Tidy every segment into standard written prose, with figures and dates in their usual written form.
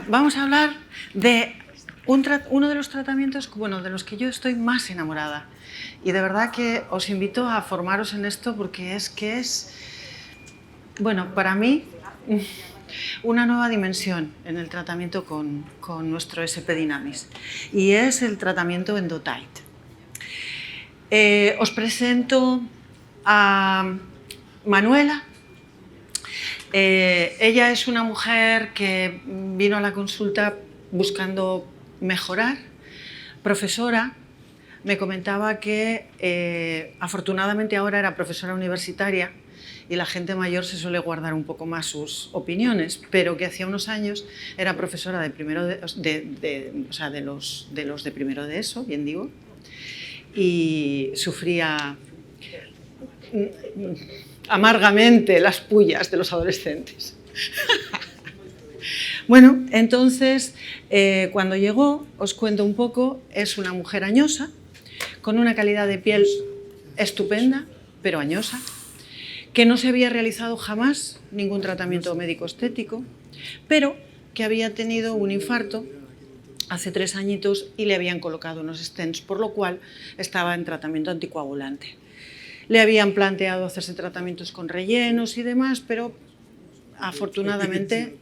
vamos a hablar de uno de los tratamientos, bueno, de los que yo estoy más enamorada. Y de verdad que os invito a formaros en esto porque es, bueno, para mí, una nueva dimensión en el tratamiento con nuestro SP Dynamis. Y es el tratamiento Endotight. Os presento a Manuela. Ella es una mujer que vino a la consulta buscando mejorar, profesora. Me comentaba que afortunadamente ahora era profesora universitaria y la gente mayor se suele guardar un poco más sus opiniones, pero que hacía unos años era profesora de primero de los de primero de ESO, bien digo, y sufría amargamente las pullas de los adolescentes. Bueno, entonces, cuando llegó, os cuento un poco, es una mujer añosa, con una calidad de piel estupenda, pero añosa, que no se había realizado jamás ningún tratamiento médico estético, pero que había tenido un infarto hace 3 añitos y le habían colocado unos stents, por lo cual estaba en tratamiento anticoagulante. Le habían planteado hacerse tratamientos con rellenos y demás, pero afortunadamente,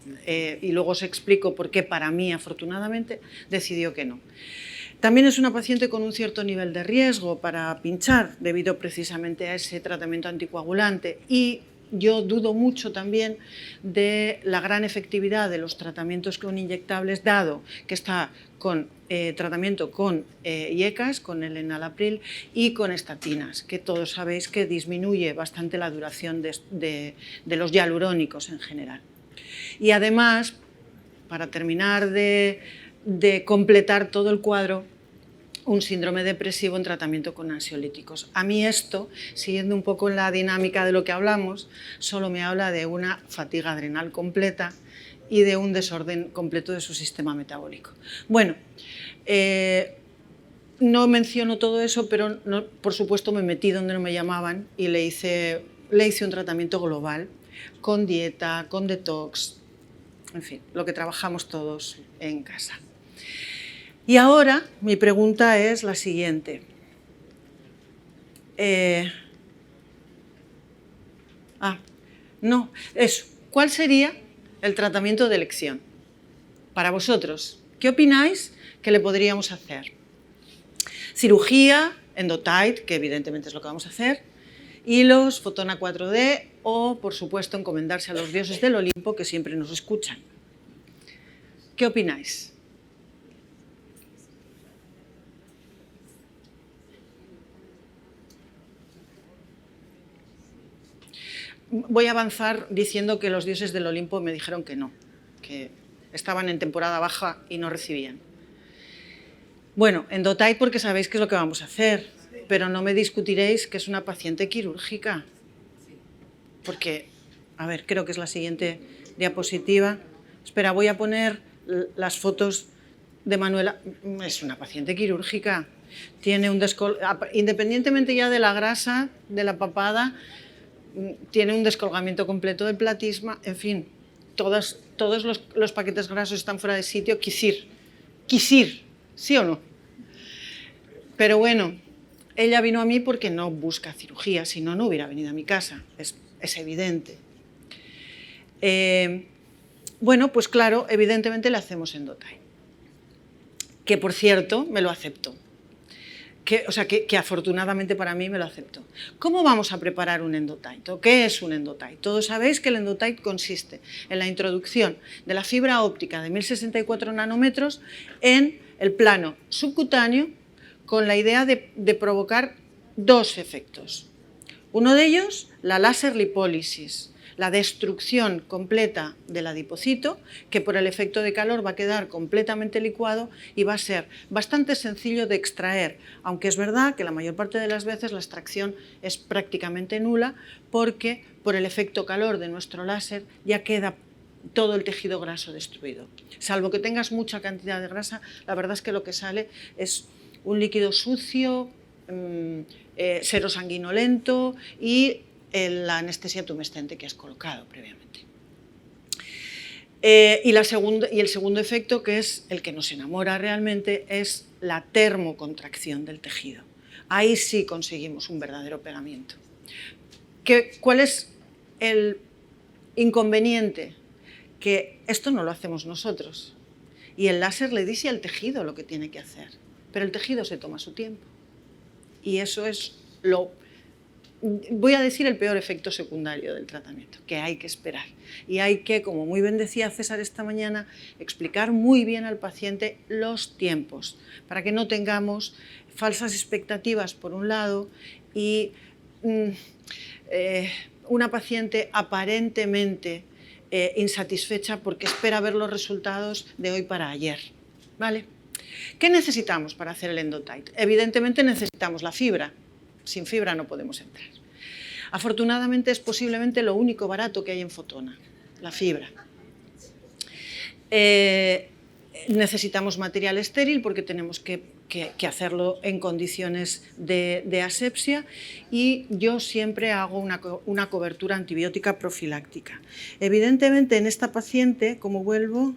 y luego os explico por qué para mí afortunadamente, decidió que no. También es una paciente con un cierto nivel de riesgo para pinchar debido precisamente a ese tratamiento anticoagulante y yo dudo mucho también de la gran efectividad de los tratamientos con inyectables, dado que está con tratamiento con IECAS, con el enalapril y con estatinas, que todos sabéis que disminuye bastante la duración de los hialurónicos en general. Y además, para terminar de completar todo el cuadro, un síndrome depresivo en tratamiento con ansiolíticos. A mí esto, siguiendo un poco la dinámica de lo que hablamos, solo me habla de una fatiga adrenal completa y de un desorden completo de su sistema metabólico. Bueno, no menciono todo eso, pero no, por supuesto me metí donde no me llamaban y le hice un tratamiento global, con dieta, con detox, en fin, lo que trabajamos todos en casa. Y ahora mi pregunta es la siguiente. ¿Cuál sería el tratamiento de elección para vosotros? ¿Qué opináis que le podríamos hacer? Cirugía, Endotight, que evidentemente es lo que vamos a hacer, hilos, fotona 4D o, por supuesto, encomendarse a los dioses del Olimpo que siempre nos escuchan. ¿Qué opináis? Voy a avanzar diciendo que los dioses del Olimpo me dijeron que no, que estaban en temporada baja y no recibían. Bueno, Endotight porque sabéis qué es lo que vamos a hacer, pero no me discutiréis que es una paciente quirúrgica. Porque, a ver, creo que es la siguiente diapositiva. Espera, voy a poner las fotos de Manuela. Es una paciente quirúrgica. Tiene independientemente ya de la grasa, de la papada, tiene un descolgamiento completo del platisma, en fin, todos los paquetes grasos están fuera de sitio, quisir, ¿sí o no? Pero bueno, ella vino a mí porque no busca cirugía, si no, no hubiera venido a mi casa, es evidente. Bueno, pues claro, evidentemente le hacemos Endotight, que por cierto me lo aceptó. Que afortunadamente para mí me lo aceptó. ¿Cómo vamos a preparar un Endotight? ¿O qué es un Endotight? Todos sabéis que el Endotight consiste en la introducción de la fibra óptica de 1064 nanómetros en el plano subcutáneo con la idea de provocar 2 efectos. Uno de ellos, la láser lipólisis, la destrucción completa del adipocito, que por el efecto de calor va a quedar completamente licuado y va a ser bastante sencillo de extraer, aunque es verdad que la mayor parte de las veces la extracción es prácticamente nula porque por el efecto calor de nuestro láser ya queda todo el tejido graso destruido. Salvo que tengas mucha cantidad de grasa, la verdad es que lo que sale es un líquido sucio, serosanguinolento y la anestesia tumescente que has colocado previamente. Y el segundo efecto, que es el que nos enamora realmente, es la termocontracción del tejido. Ahí sí conseguimos un verdadero pegamiento. ¿Cuál es el inconveniente? Que esto no lo hacemos nosotros. Y el láser le dice al tejido lo que tiene que hacer. Pero el tejido se toma su tiempo. Y eso es voy a decir, el peor efecto secundario del tratamiento, que hay que esperar. Y hay que, como muy bien decía César esta mañana, explicar muy bien al paciente los tiempos, para que no tengamos falsas expectativas por un lado y una paciente aparentemente insatisfecha porque espera ver los resultados de hoy para ayer. ¿Vale? ¿Qué necesitamos para hacer el Endotight? Evidentemente necesitamos la fibra. Sin fibra no podemos entrar. Afortunadamente es posiblemente lo único barato que hay en Fotona, la fibra. Necesitamos material estéril porque tenemos que hacerlo en condiciones de asepsia, y yo siempre hago una cobertura antibiótica profiláctica. Evidentemente en esta paciente, como vuelvo...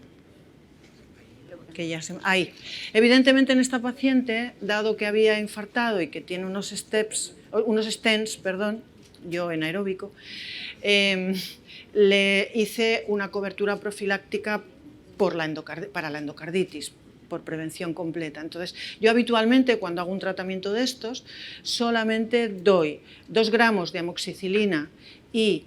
Evidentemente en esta paciente, dado que había infartado y que tiene unos stents, yo en aeróbico, le hice una cobertura profiláctica para la endocarditis, por prevención completa. Entonces, yo habitualmente cuando hago un tratamiento de estos, solamente doy 2 gramos de amoxicilina y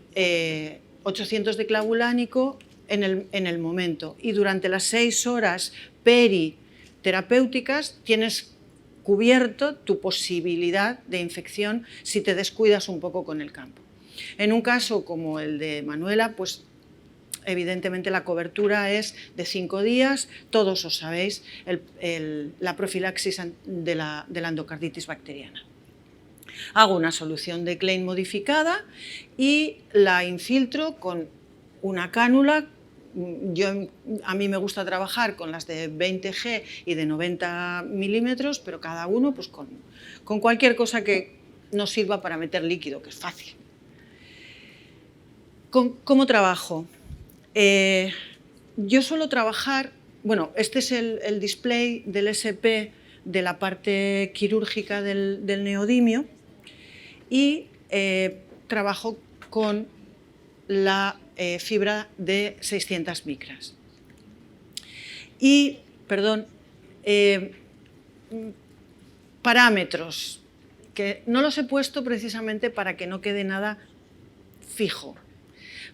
800 de clavulánico en el momento, y durante las 6 horas periterapéuticas tienes cubierto tu posibilidad de infección si te descuidas un poco con el campo. En un caso como el de Manuela, pues evidentemente la cobertura es de 5 días, todos os sabéis la profilaxis de la endocarditis bacteriana. Hago una solución de Klein modificada y la infiltro con una cánula. A mí me gusta trabajar con las de 20G y de 90 milímetros, pero cada uno pues con cualquier cosa que nos sirva para meter líquido, que es fácil. ¿Cómo trabajo? Yo suelo trabajar, bueno, este es el display del SP de la parte quirúrgica del neodimio, y trabajo con la fibra de 600 micras. Y, parámetros, que no los he puesto precisamente para que no quede nada fijo,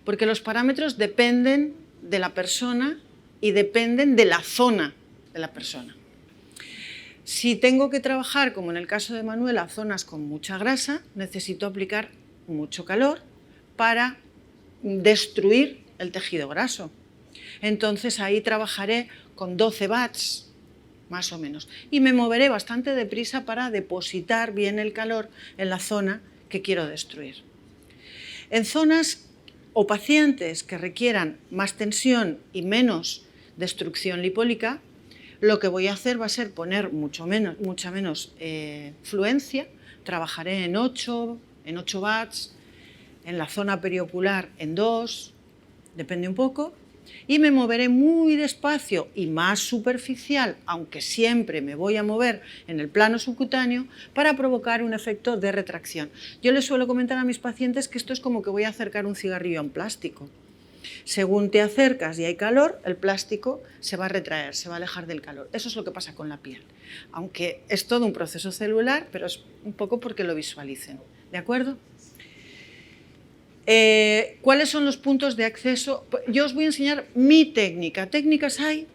porque los parámetros dependen de la persona y dependen de la zona de la persona. Si tengo que trabajar, como en el caso de Manuela, zonas con mucha grasa, necesito aplicar mucho calor para destruir el tejido graso. Entonces ahí trabajaré con 12 watts, más o menos, y me moveré bastante deprisa para depositar bien el calor en la zona que quiero destruir. En zonas o pacientes que requieran más tensión y menos destrucción lipólica, lo que voy a hacer va a ser poner mucha menos fluencia. Trabajaré en 8 watts, en la zona periocular en 2, depende un poco, y me moveré muy despacio y más superficial, aunque siempre me voy a mover en el plano subcutáneo, para provocar un efecto de retracción. Yo les suelo comentar a mis pacientes que esto es como que voy a acercar un cigarrillo a un plástico. Según te acercas y hay calor, el plástico se va a retraer, se va a alejar del calor. Eso es lo que pasa con la piel, aunque es todo un proceso celular, pero es un poco porque lo visualicen, ¿de acuerdo? ¿Cuáles son los puntos de acceso? Yo os voy a enseñar mi técnica. Técnicas hay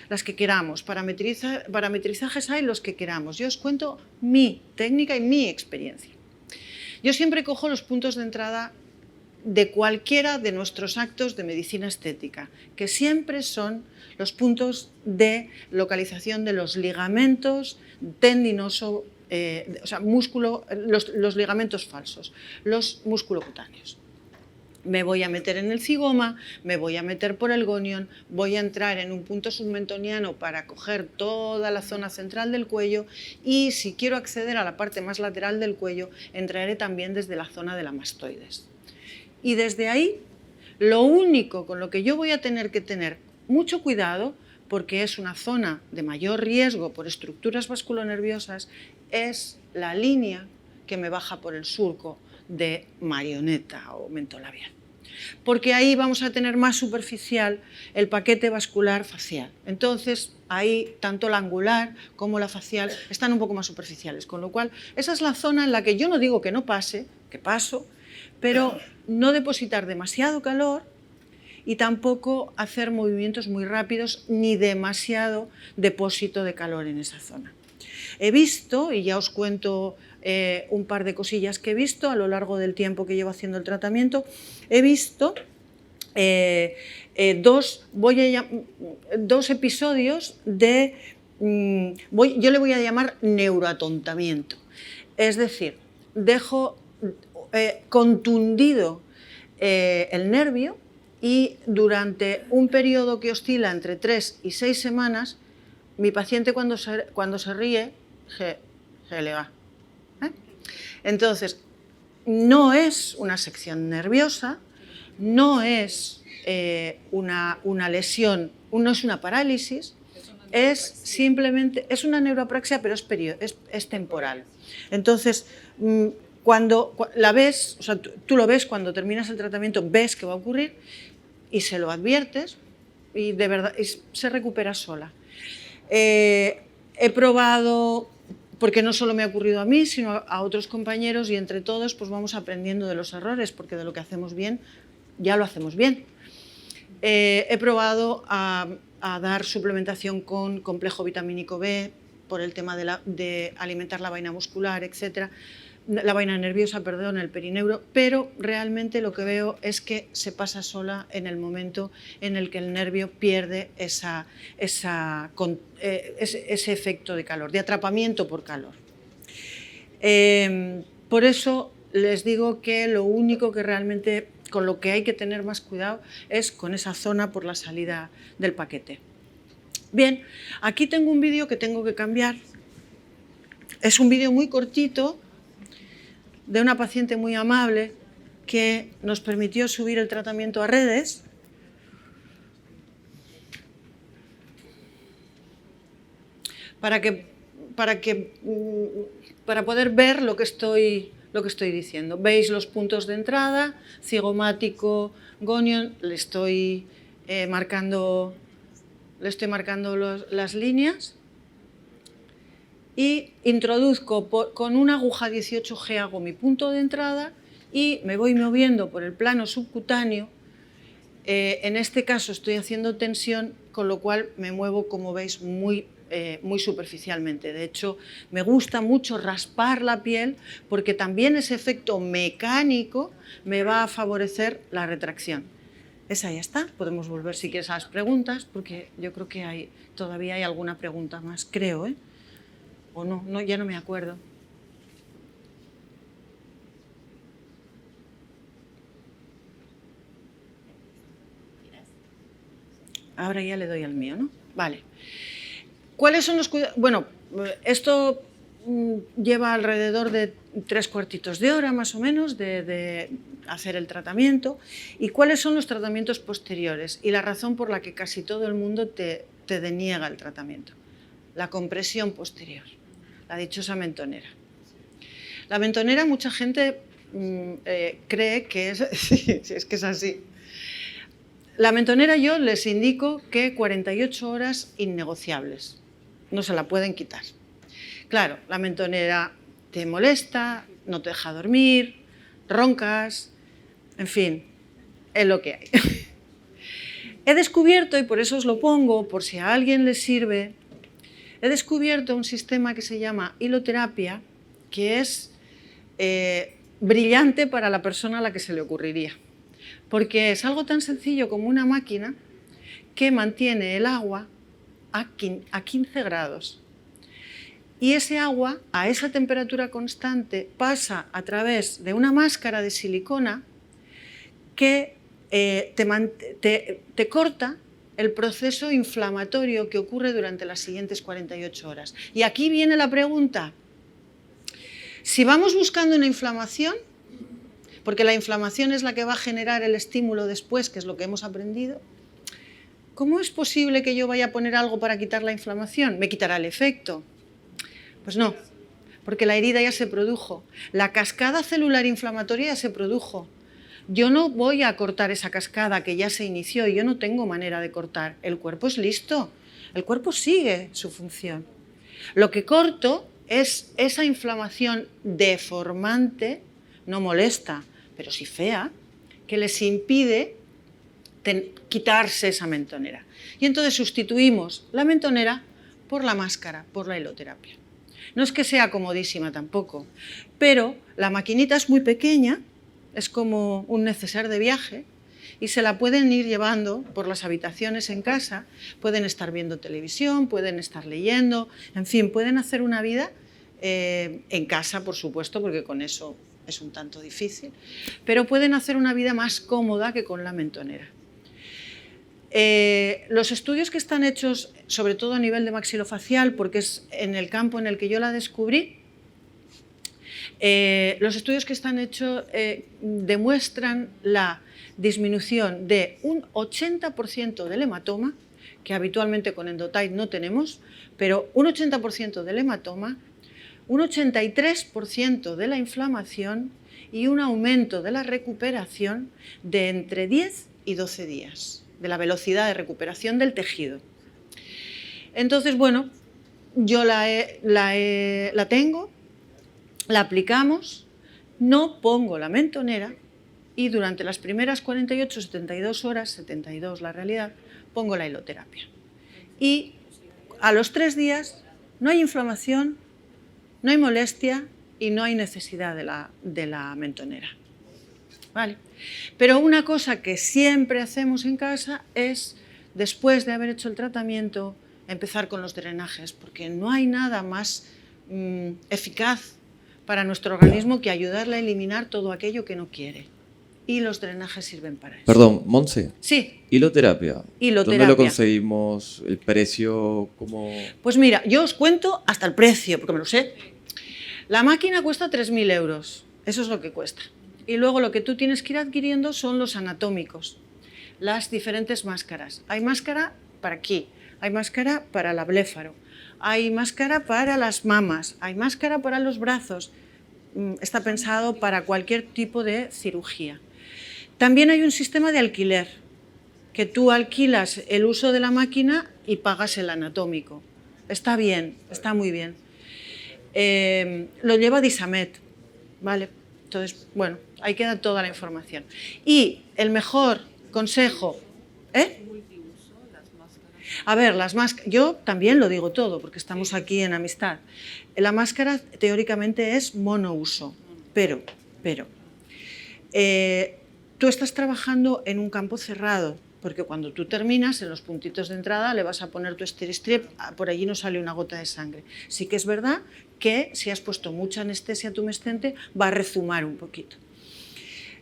las que queramos, parametrizajes hay los que queramos. Yo os cuento mi técnica y mi experiencia. Yo siempre cojo los puntos de entrada de cualquiera de nuestros actos de medicina estética, que siempre son los puntos de localización de los ligamentos tendinoso, músculo, los ligamentos falsos, los musculocutáneos. Me voy a meter en el cigoma, me voy a meter por el gonion, voy a entrar en un punto submentoniano para coger toda la zona central del cuello, y si quiero acceder a la parte más lateral del cuello, entraré también desde la zona de la mastoides. Y desde ahí Lo único con lo que yo voy a tener que tener mucho cuidado, porque es una zona de mayor riesgo por estructuras vasculonerviosas, es la línea que me baja por el surco de marioneta o mentolabial. Porque ahí vamos a tener más superficial el paquete vascular facial. Entonces, ahí tanto la angular como la facial están un poco más superficiales, con lo cual esa es la zona en la que yo no digo que no pase, que paso, pero no depositar demasiado calor y tampoco hacer movimientos muy rápidos ni demasiado depósito de calor en esa zona. He visto, y ya os cuento un par de cosillas que he visto a lo largo del tiempo que llevo haciendo el tratamiento, he visto dos episodios de, yo le voy a llamar neuroatontamiento. Es decir, dejo contundido el nervio y durante un periodo que oscila entre 3 y 6 semanas, mi paciente cuando se ríe, se le va. Entonces, no es una sección nerviosa, no es una lesión, no es una parálisis, es simplemente, es una neuropraxia, pero es temporal. Entonces, cuando la ves, o sea, tú lo ves cuando terminas el tratamiento, ves que va a ocurrir y se lo adviertes y de verdad se recupera sola. He probado, porque no solo me ha ocurrido a mí, sino a otros compañeros, y entre todos pues vamos aprendiendo de los errores, porque de lo que hacemos bien, ya lo hacemos bien. He probado a dar suplementación con complejo vitamínico B por el tema de alimentar la vaina muscular, etcétera. La vaina nerviosa, perdón, el perineuro, pero realmente lo que veo es que se pasa sola en el momento en el que el nervio pierde ese efecto de calor, de atrapamiento por calor. Por eso les digo que lo único que realmente con lo que hay que tener más cuidado es con esa zona por la salida del paquete. Bien, aquí tengo un vídeo que tengo que cambiar. Es un vídeo muy cortito, de una paciente muy amable que nos permitió subir el tratamiento a redes. Para poder ver lo que estoy diciendo. Veis los puntos de entrada, cigomático, gonion, le estoy marcando las líneas. Y introduzco con una aguja 18G, hago mi punto de entrada y me voy moviendo por el plano subcutáneo. En este caso estoy haciendo tensión, con lo cual me muevo, como veis, muy superficialmente. De hecho, me gusta mucho raspar la piel porque también ese efecto mecánico me va a favorecer la retracción. Esa ya está. Podemos volver si quieres a las preguntas, porque yo creo que todavía hay alguna pregunta más, creo, ¿eh? O no, ya no me acuerdo. Ahora ya le doy al mío, ¿no? Vale. ¿Cuáles son los cuidados? Bueno, esto lleva alrededor de 3/4 de hora, más o menos, de hacer el tratamiento. ¿Y cuáles son los tratamientos posteriores? Y la razón por la que casi todo el mundo te deniega el tratamiento. La compresión posterior. La dichosa mentonera. La mentonera, mucha gente cree que es, sí, es que es así. La mentonera yo les indico que 48 horas innegociables, no se la pueden quitar. Claro, la mentonera te molesta, no te deja dormir, roncas, en fin, es lo que hay. He descubierto, y por eso os lo pongo, por si a alguien le sirve, he descubierto un sistema que se llama hiloterapia, que es brillante para la persona a la que se le ocurriría. Porque es algo tan sencillo como una máquina que mantiene el agua a 15 grados. Y ese agua, a esa temperatura constante, pasa a través de una máscara de silicona que te corta el proceso inflamatorio que ocurre durante las siguientes 48 horas. Y aquí viene la pregunta. Si vamos buscando una inflamación, porque la inflamación es la que va a generar el estímulo después, que es lo que hemos aprendido, ¿cómo es posible que yo vaya a poner algo para quitar la inflamación? ¿Me quitará el efecto? Pues no, porque la herida ya se produjo, la cascada celular inflamatoria ya se produjo. Yo no voy a cortar esa cascada que ya se inició y yo no tengo manera de cortar. El cuerpo es listo, el cuerpo sigue su función. Lo que corto es esa inflamación deformante, no molesta, pero sí fea, que les impide quitarse esa mentonera. Y entonces sustituimos la mentonera por la máscara, por la hiloterapia. No es que sea comodísima tampoco, pero la maquinita es muy pequeña, es como un neceser de viaje, y se la pueden ir llevando por las habitaciones en casa, pueden estar viendo televisión, pueden estar leyendo, en fin, pueden hacer una vida en casa, por supuesto, porque con eso es un tanto difícil, pero pueden hacer una vida más cómoda que con la mentonera. Los estudios que están hechos, sobre todo a nivel de maxilofacial, porque es en el campo en el que yo la descubrí, los estudios que están hechos demuestran la disminución de un 80% del hematoma, que habitualmente con Endotight no tenemos, pero un 80% del hematoma, un 83% de la inflamación y un aumento de la recuperación de entre 10 y 12 días, de la velocidad de recuperación del tejido. Entonces, bueno, yo la tengo, la aplicamos, no pongo la mentonera y durante las primeras 48 o 72 horas, 72 la realidad, pongo la hiloterapia. Y a los 3 días no hay inflamación, no hay molestia y no hay necesidad de la mentonera. ¿Vale? Pero una cosa que siempre hacemos en casa es, después de haber hecho el tratamiento, empezar con los drenajes, porque no hay nada más eficaz para nuestro organismo que ayudarle a eliminar todo aquello que no quiere. Y los drenajes sirven para eso. Perdón, Montse. Sí. Hiloterapia. Hiloterapia. ¿Dónde lo conseguimos? ¿El precio? ¿Cómo? Pues mira, yo os cuento hasta el precio, porque me lo sé. La máquina cuesta 3.000 euros, eso es lo que cuesta. Y luego lo que tú tienes que ir adquiriendo son los anatómicos, las diferentes máscaras. Hay máscara para aquí, hay máscara para la bléfaro, hay máscara para las mamas, hay máscara para los brazos. Está pensado para cualquier tipo de cirugía. También hay un sistema de alquiler, que tú alquilas el uso de la máquina y pagas el anatómico. Está bien, está muy bien. Lo lleva Disamet, ¿vale? Entonces, bueno, ahí queda toda la información. Y el mejor consejo... A ver, las máscaras, yo también lo digo todo, porque estamos aquí en amistad. La máscara teóricamente es monouso, pero tú estás trabajando en un campo cerrado, porque cuando tú terminas, en los puntitos de entrada le vas a poner tu Steri-Strip, por allí no sale una gota de sangre. Sí que es verdad que si has puesto mucha anestesia tumescente, va a rezumar un poquito.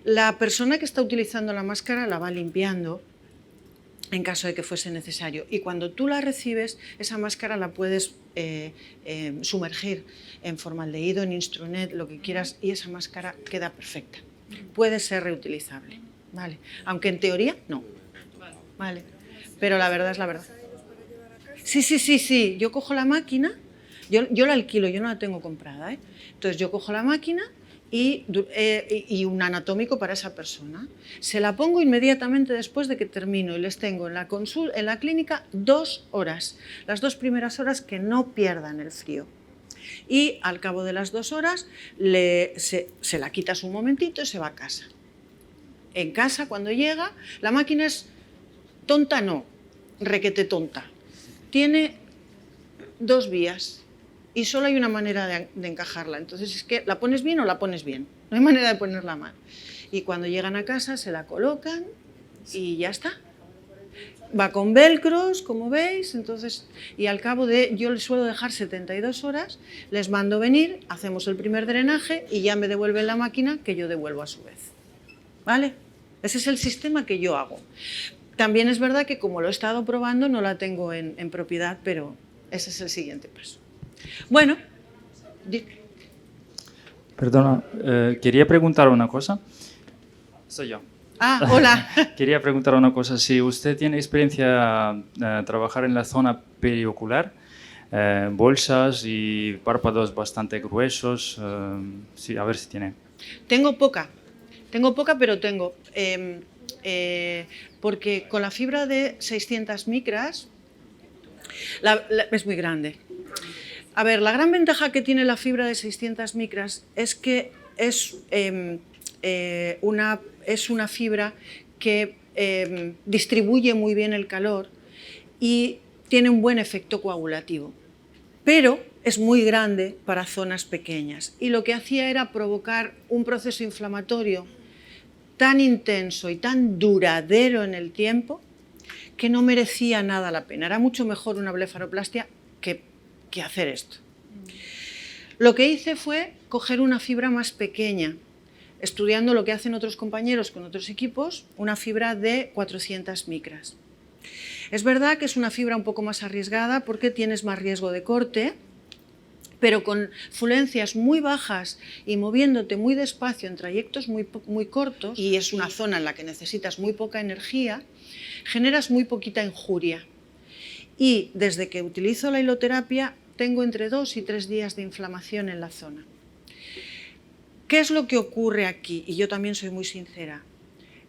La persona que está utilizando la máscara la va limpiando en caso de que fuese necesario. Y cuando tú la recibes, esa máscara la puedes sumergir en formaldehído, en Instrunet, lo que quieras, y esa máscara queda perfecta. Puede ser reutilizable, ¿vale? Aunque en teoría no, ¿vale? Pero la verdad es la verdad. Sí. Yo cojo la máquina, yo la alquilo, yo no la tengo comprada, ¿eh? Entonces yo cojo la máquina y un anatómico para esa persona. Se la pongo inmediatamente después de que termino y les tengo en la clínica 2 horas, las 2 primeras horas que no pierdan el frío. Y al cabo de las 2 horas se la quitas un momentito y se va a casa. En casa, cuando llega, la máquina es tonta, no, requete tonta. Tiene 2 vías y solo hay una manera de encajarla. Entonces es que la pones bien o la pones bien, no hay manera de ponerla mal. Y cuando llegan a casa se la colocan y ya está. Va con velcros, como veis, entonces, y al cabo yo les suelo dejar 72 horas, les mando venir, hacemos el primer drenaje y ya me devuelven la máquina que yo devuelvo a su vez. ¿Vale? Ese es el sistema que yo hago. También es verdad que como lo he estado probando no la tengo en propiedad, pero ese es el siguiente paso. Bueno. Perdona, quería preguntar una cosa. Soy yo. Ah, hola. Quería preguntar una cosa. Si usted tiene experiencia trabajar en la zona periocular, bolsas y párpados bastante gruesos, sí, a ver si tiene. Tengo poca, pero tengo. Porque con la fibra de 600 micras es muy grande. A ver, la gran ventaja que tiene la fibra de 600 micras es que es una fibra que distribuye muy bien el calor y tiene un buen efecto coagulativo, pero es muy grande para zonas pequeñas y lo que hacía era provocar un proceso inflamatorio tan intenso y tan duradero en el tiempo que no merecía nada la pena. Era mucho mejor una blefaroplastia que hacer esto. Lo que hice fue coger una fibra más pequeña, estudiando lo que hacen otros compañeros con otros equipos, una fibra de 400 micras. Es verdad que es una fibra un poco más arriesgada porque tienes más riesgo de corte, pero con fluencias muy bajas y moviéndote muy despacio en trayectos muy cortos, y es una zona en la que necesitas muy poca energía, generas muy poquita injuria. Y desde que utilizo la hiloterapia tengo entre 2 y 3 días de inflamación en la zona. ¿Qué es lo que ocurre aquí? Y yo también soy muy sincera.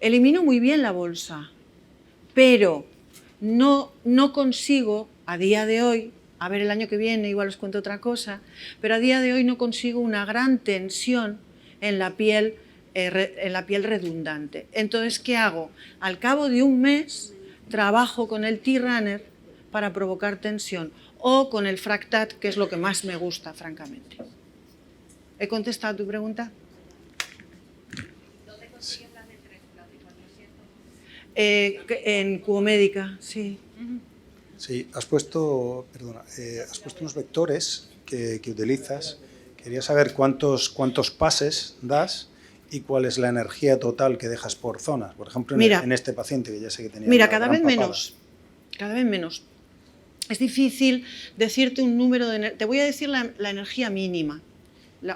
Elimino muy bien la bolsa, pero no consigo a día de hoy, a ver el año que viene igual os cuento otra cosa, pero a día de hoy no consigo una gran tensión en la piel redundante. Entonces, ¿qué hago? Al cabo de un mes trabajo con el T-Runner para provocar tensión o con el Fractat, que es lo que más me gusta, francamente. ¿He contestado a tu pregunta? ¿Dónde consigues las de 3, las de 400? En Cuomédica, sí. Sí, has puesto unos vectores que utilizas. Quería saber cuántos pases das y cuál es la energía total que dejas por zonas. Por ejemplo, en este paciente que ya sé que tenía una cada gran vez papada. cada vez menos. Es difícil decirte un número te voy a decir la energía mínima,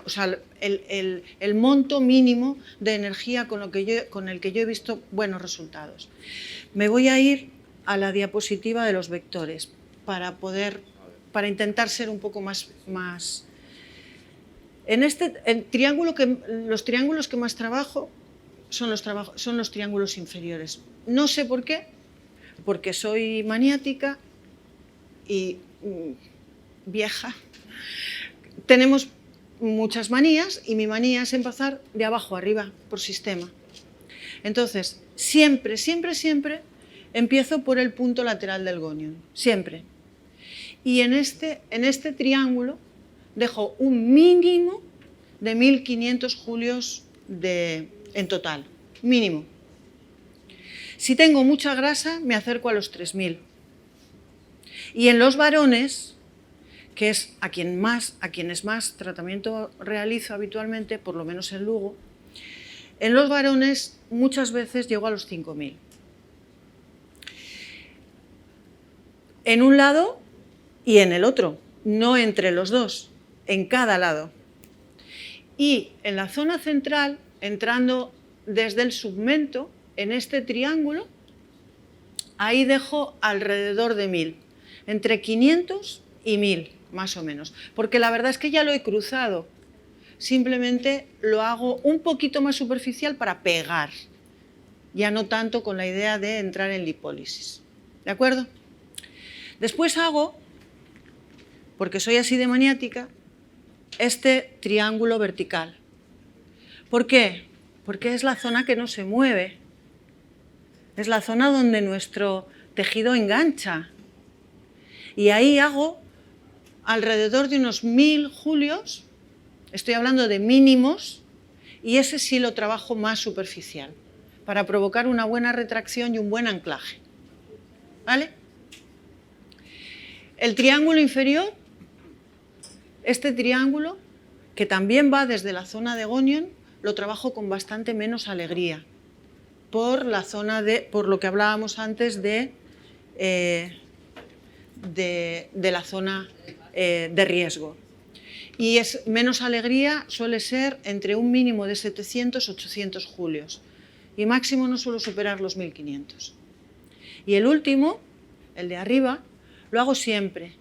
o sea, el monto mínimo de energía con el que yo he visto buenos resultados. Me voy a ir a la diapositiva de los vectores para intentar ser un poco más. Los triángulos que más trabajo son los triángulos inferiores. No sé por qué, porque soy maniática y vieja. Tenemos muchas manías y mi manía es empezar de abajo arriba por sistema. Entonces, siempre empiezo por el punto lateral del gonium, siempre. Y en este triángulo dejo un mínimo de 1500 julios en total, mínimo. Si tengo mucha grasa, me acerco a los 3000. Y en los varones, que es a quienes más tratamiento realizo habitualmente, por lo menos en Lugo, en los varones muchas veces llego a los 5000. En un lado y en el otro, no entre los dos, en cada lado. Y en la zona central, entrando desde el submento, en este triángulo, ahí dejo alrededor de 1000, entre 500 y 1000, más o menos. Porque la verdad es que ya lo he cruzado, simplemente lo hago un poquito más superficial para pegar, ya no tanto con la idea de entrar en lipólisis. ¿De acuerdo? Después hago, porque soy así de maniática, este triángulo vertical. ¿Por qué? Porque es la zona que no se mueve. Es la zona donde nuestro tejido engancha. Y ahí hago alrededor de unos 1000 julios, estoy hablando de mínimos, y ese sí lo trabajo más superficial, para provocar una buena retracción y un buen anclaje. ¿Vale? El triángulo inferior, este triángulo, que también va desde la zona de gonion, lo trabajo con bastante menos alegría, por lo que hablábamos antes de la zona de riesgo. Y menos alegría suele ser entre un mínimo de 700 800 julios. y máximo no suelo superar los 1500. Y el último, el de arriba, lo hago siempre,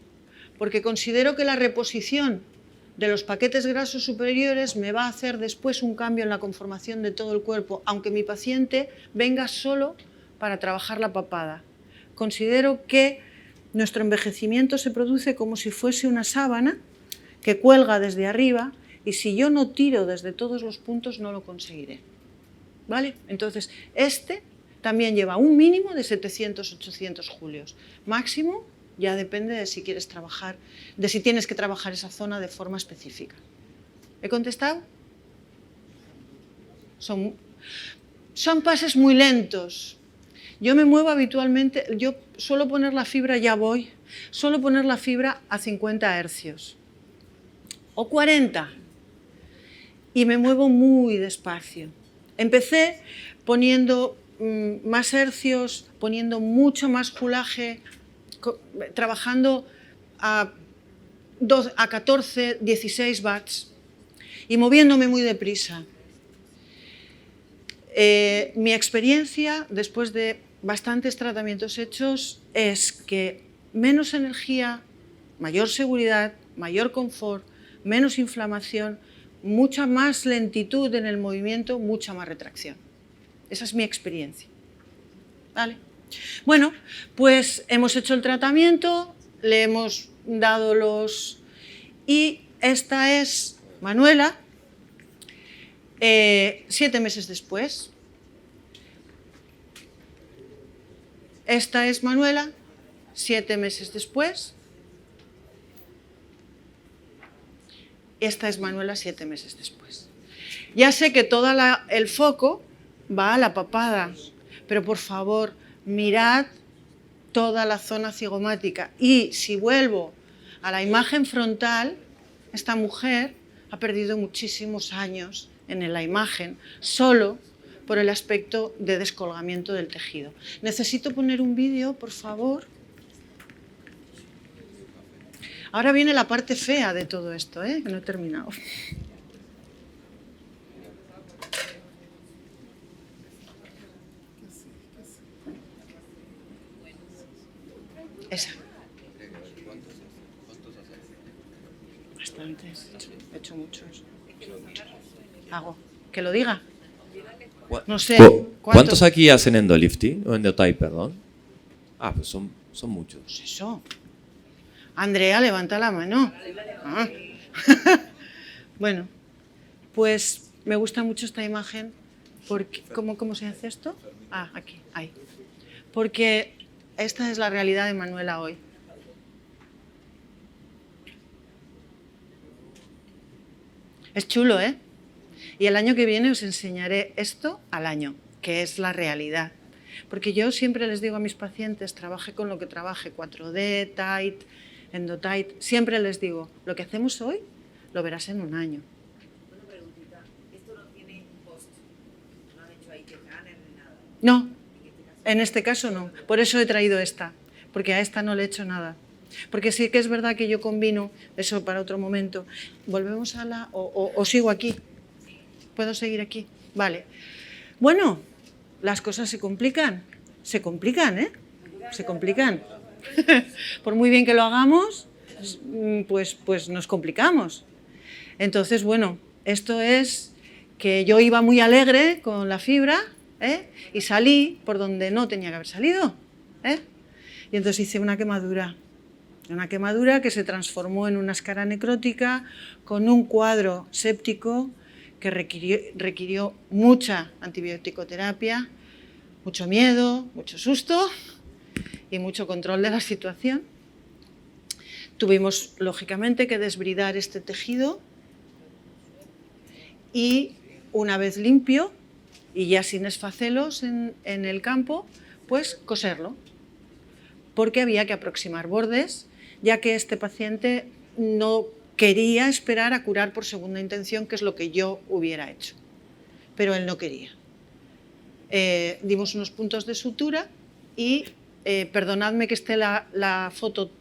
porque considero que la reposición de los paquetes grasos superiores me va a hacer después un cambio en la conformación de todo el cuerpo, aunque mi paciente venga solo para trabajar la papada. Considero que nuestro envejecimiento se produce como si fuese una sábana que cuelga desde arriba, y si yo no tiro desde todos los puntos no lo conseguiré. ¿Vale? Entonces, este también lleva un mínimo de 700-800 julios. Máximo ya depende de si quieres trabajar, de si tienes que trabajar esa zona de forma específica. ¿He contestado? Son pases muy lentos. Yo me muevo habitualmente, yo suelo poner la fibra, suelo poner la fibra a 50 hercios o 40 y me muevo muy despacio. Empecé poniendo más hercios, poniendo mucho más julaje, trabajando a 14, 16 watts y moviéndome muy deprisa. Mi experiencia, después de bastantes tratamientos hechos, es que menos energía, mayor seguridad, mayor confort, menos inflamación, mucha más lentitud en el movimiento, mucha más retracción. Esa es mi experiencia. ¿Vale? Bueno, pues hemos hecho el tratamiento, le hemos dado los... Y esta es Manuela, 7 meses después. Esta es Manuela, 7 meses después. Esta es Manuela 7 meses después. Ya sé que todo el foco va a la papada, pero por favor, mirad toda la zona cigomática. Y si vuelvo a la imagen frontal, esta mujer ha perdido muchísimos años en la imagen, solo por el aspecto de descolgamiento del tejido. Necesito poner un vídeo, por favor. Ahora viene la parte fea de todo esto, que no he terminado. Esa. Bastantes. He hecho muchos. Hago. ¿Que lo diga? No sé. ¿Cuántos aquí hacen endolifting? O endotype, perdón. Ah, pues son muchos. Pues eso. Andrea, levanta la mano. Ah. Bueno, pues me gusta mucho esta imagen. Porque, ¿cómo se hace esto? Ah, aquí, ahí. Porque esta es la realidad de Manuela hoy. Es chulo, ¿eh? Y el año que viene os enseñaré esto al año, que es la realidad. Porque yo siempre les digo a mis pacientes, trabaje con lo que trabaje, 4D, tight, endotight, siempre les digo, lo que hacemos hoy lo verás en un año. Una preguntita, ¿esto no tiene post? ¿No han hecho ahí que ganen ni nada? No, en este caso no. Por eso he traído esta, porque a esta no le he hecho nada. Porque sí que es verdad que yo combino, eso para otro momento. Volvemos a la... o sigo aquí. ¿Puedo seguir aquí? Vale. Bueno, las cosas se complican, ¿eh? Se complican. Por muy bien que lo hagamos, pues nos complicamos. Entonces, bueno, esto es que yo iba muy alegre con la fibra, y salí por donde no tenía que haber salido, y entonces hice una quemadura que se transformó en una escara necrótica con un cuadro séptico que requirió mucha antibiótico-terapia, mucho miedo, mucho susto y mucho control de la situación. Tuvimos, lógicamente, que desbridar este tejido y, una vez limpio y ya sin esfacelos en el campo, pues coserlo, porque había que aproximar bordes, ya que este paciente no quería esperar a curar por segunda intención, que es lo que yo hubiera hecho, pero él no quería. Dimos unos puntos de sutura y, perdonadme que esté la foto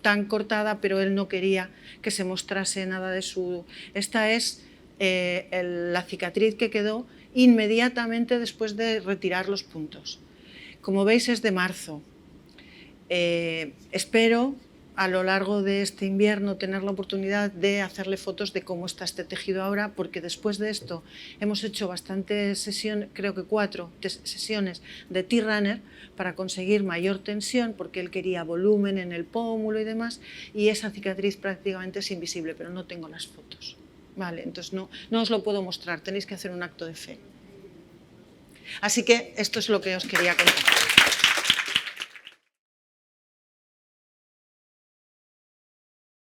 tan cortada, pero él no quería que se mostrase nada de su... Esta es la cicatriz que quedó inmediatamente después de retirar los puntos. Como veis es de marzo. Espero a lo largo de este invierno tener la oportunidad de hacerle fotos de cómo está este tejido ahora, porque después de esto hemos hecho bastantes sesiones, creo que 4 sesiones de T-Runner para conseguir mayor tensión, porque él quería volumen en el pómulo y demás, y esa cicatriz prácticamente es invisible, pero no tengo las fotos. Vale, entonces no os lo puedo mostrar, tenéis que hacer un acto de fe. Así que esto es lo que os quería contar.